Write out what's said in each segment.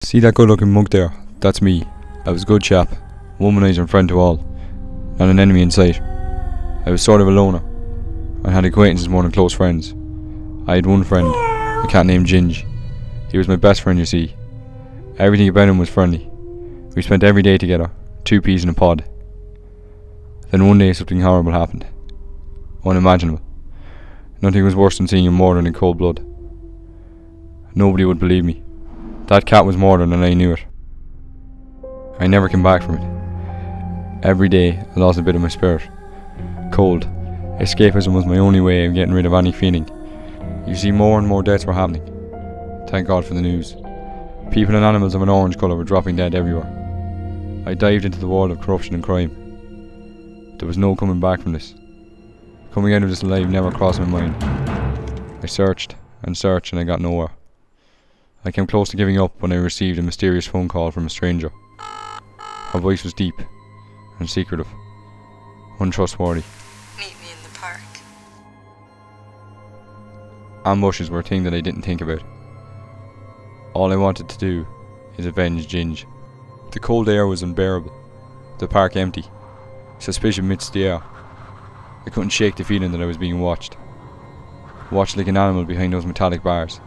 See that good looking mug there? That's me. I was a good chap, womanizer and friend to all, not an enemy in sight. I was sort of a loner. I had acquaintances more than close friends. I had one friend, a cat named Ginge. He was my best friend, you see. Everything about him was friendly. We spent every day together, two peas in a pod. Then one day something horrible happened. Unimaginable. Nothing was worse than seeing him murdered in cold blood. Nobody would believe me. That cat was murdered and I knew it. I never came back from it. Every day I lost a bit of my spirit. Cold. Escapism was my only way of getting rid of any feeling. You see, more and more deaths were happening. Thank God for the news. People and animals of an orange colour were dropping dead everywhere. I dived into the world of corruption and crime. There was no coming back from this. Coming out of this alive never crossed my mind. I searched and searched and I got nowhere. I came close to giving up when I received a mysterious phone call from a stranger. Her voice was deep and secretive, untrustworthy. Meet me in the park. Ambushes were a thing that I didn't think about. All I wanted to do is avenge Ginge. The cold air was unbearable, the park empty, suspicion midst the air. I couldn't shake the feeling that I was being watched like an animal behind those metallic bars.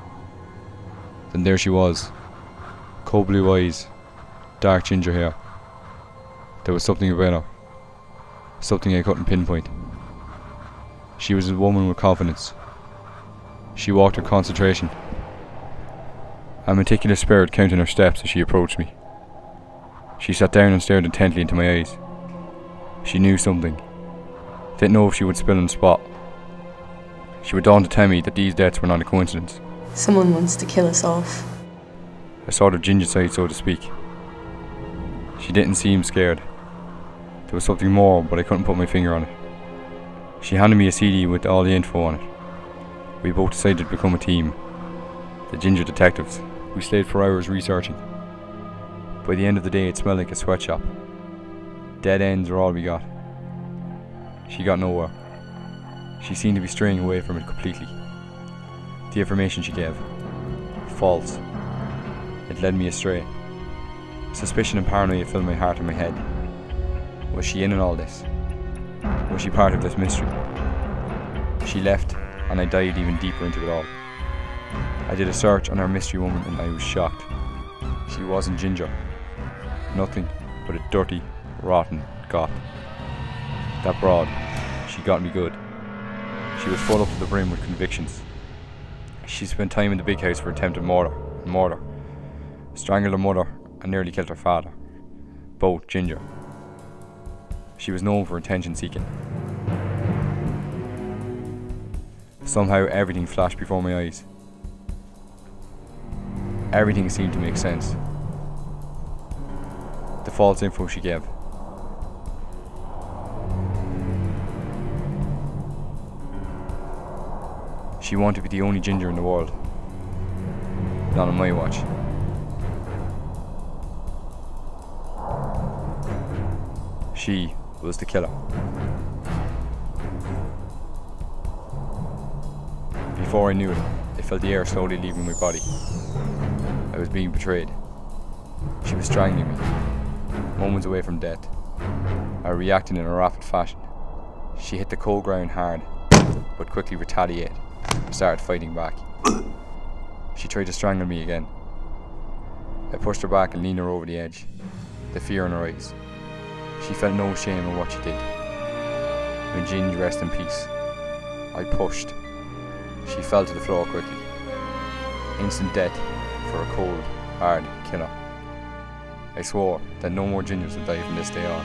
Then there she was, cold blue eyes, dark ginger hair. There was something about her, something I couldn't pinpoint. She was a woman with confidence. She walked with concentration, a meticulous spirit counting her steps as she approached me. She sat down and stared intently into my eyes. She knew something. Didn't know if she would spill on the spot. She went on to tell me that these deaths were not a coincidence. Someone wants to kill us off. A sort of Gingicide, so to speak. She didn't seem scared. There was something more, but I couldn't put my finger on it. She handed me a CD with all the info on it. We both decided to become a team. The Ginger Detectives. We stayed for hours researching. By the end of the day it smelled like a sweatshop. Dead ends were all we got. She got nowhere. She seemed to be straying away from it completely. The information she gave, false. It led me astray. Suspicion and paranoia filled my heart and my head. Was she in all this? Was she part of this mystery? She left, and I dived even deeper into it all. I did a search on our mystery woman and I was shocked. She wasn't Ginger. Nothing but a dirty, rotten goth. That broad, she got me good. She was full up to the brim with convictions. She spent time in the big house for attempted murder, strangled her mother and nearly killed her father, both Ginger. She was known for attention seeking. Somehow everything flashed before my eyes. Everything seemed to make sense. The false info she gave. She wanted to be the only Ginger in the world. Not on my watch. She was the killer. Before I knew it, I felt the air slowly leaving my body. I was being betrayed. She was strangling me, moments away from death. I reacted in a rapid fashion. She hit the cold ground hard, but quickly retaliated. Started fighting back. She tried to strangle me again. I pushed her back and leaned her over the edge, the fear in her eyes. She felt no shame in what she did. When Ginge rest in peace, I pushed. She fell to the floor quickly. Instant death for a cold, hard killer. I swore that no more Gingers would die from this day on.